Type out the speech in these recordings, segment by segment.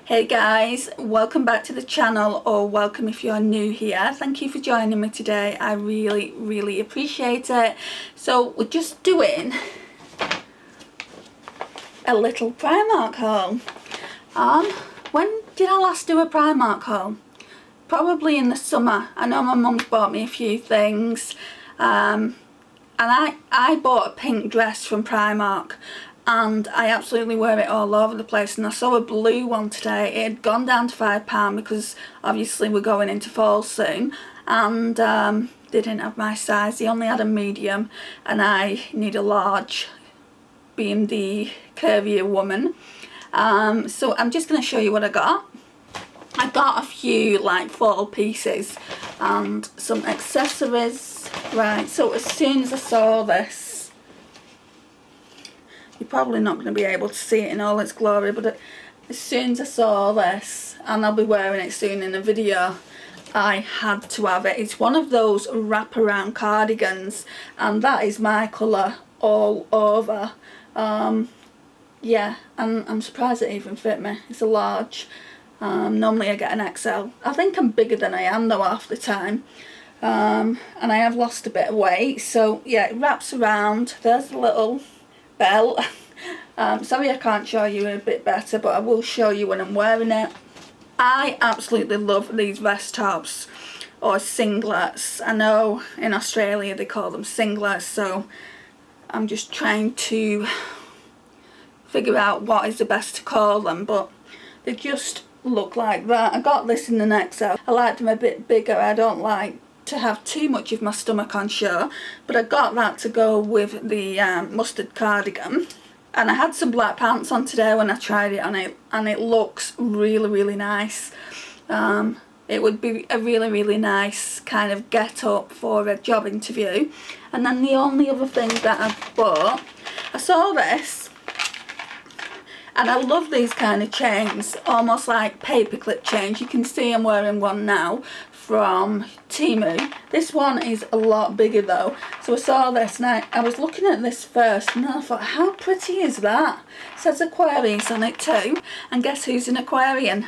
Hey guys, welcome back to the channel, or welcome if you're new here. Thank you for joining me today. I really appreciate it. So we're just doing a little Primark haul. When did I last do a Primark haul? Probably in the summer. I know my mum's bought me a few things, and I bought a pink dress from Primark, and I absolutely wear it all over the place. And I saw a blue one today. It had gone down to £5 because obviously we're going into fall soon, and they didn't have my size. They only had a medium and I need a large, being the curvier woman. So I'm just going to show you what I got. I got a few like fall pieces and some accessories. Right, so as soon as I saw this, you're probably not going to be able to see it in all its glory, but as soon as I saw this, and I'll be wearing it soon in a video, I had to have it. It's one of those wraparound cardigans, and that is my colour all over. Yeah, and I'm surprised it even fit me. It's a large. Normally I get an XL. I think I'm bigger than I am though half the time. And I have lost a bit of weight, so yeah, it wraps around. There's the little belt. Sorry I can't show you a bit better, but I will show you when I'm wearing it. I absolutely love these vest tops or singlets. I know in Australia they call them singlets, so I'm just trying to figure out what is the best to call them, but they just look like that. I got this in an XL. I like them a bit bigger. I don't like to have too much of my stomach on show, but I got that to go with the mustard cardigan. And I had some black pants on today when I tried it on it, and it looks really nice. It would be a really nice kind of get up for a job interview. And then the only other thing that I bought, I saw this, and I love these kind of chains, almost like paperclip chains. You can see I'm wearing one now from Temu. This one is a lot bigger though. So I saw this and I was looking at this first, and then I thought, how pretty is that? It says Aquarius on it too. And guess who's an Aquarian?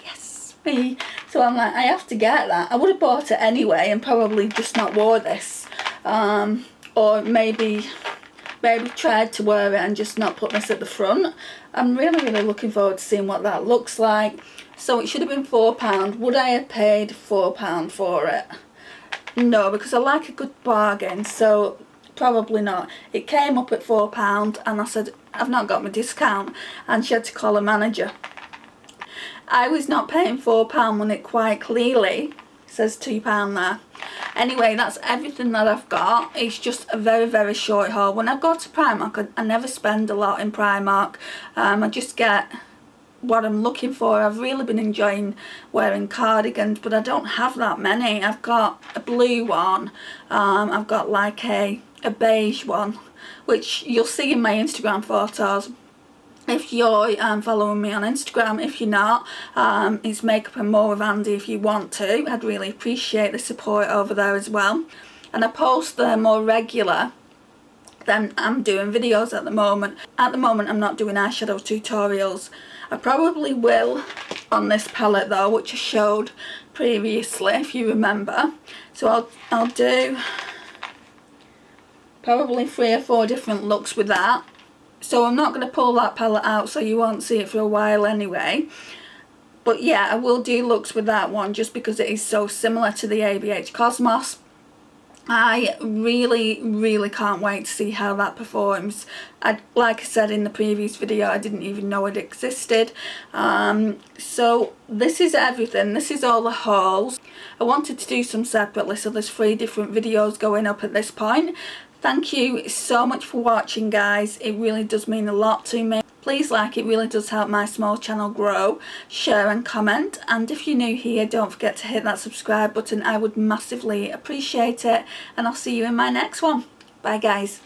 Yes, me. So I'm like, I have to get that. I would have bought it anyway and probably just not wore this. Or maybe tried to wear it and just not put this at the front. I'm really looking forward to seeing what that looks like. So it should have been £4. Would I have paid £4 for it? No, because I like a good bargain, so probably not. It came up at £4 and I said, I've not got my discount, and she had to call a manager. I was not paying £4 when it quite clearly says £2 there. Anyway, that's everything that I've got. It's just a very short haul. When I go to Primark, I never spend a lot in Primark. I just get what I'm looking for. I've really been enjoying wearing cardigans, but I don't have that many. I've got a blue one. I've got like a beige one, which you'll see in my Instagram photos. If you're following me on Instagram, if you're not, it's Makeup and More with Andy if you want to. I'd really appreciate the support over there as well. And I post there more regular than I'm doing videos at the moment. At the moment I'm not doing eyeshadow tutorials. I probably will on this palette though, which I showed previously if you remember. So I'll do probably 3 or 4 different looks with that. So I'm not going to pull that palette out, so you won't see it for a while anyway. But yeah, I will do looks with that one just because it is so similar to the ABH Cosmos. I really can't wait to see how that performs. Like I said in the previous video, I didn't even know it existed. So this is everything. This is all the hauls. I wanted to do some separately, so there's 3 different videos going up at this point. Thank you so much for watching, guys. It really does mean a lot to me. Please like, it really does help my small channel grow. Share and comment, and if you're new here, don't forget to hit that subscribe button. I would massively appreciate it, and I'll see you in my next one. Bye guys.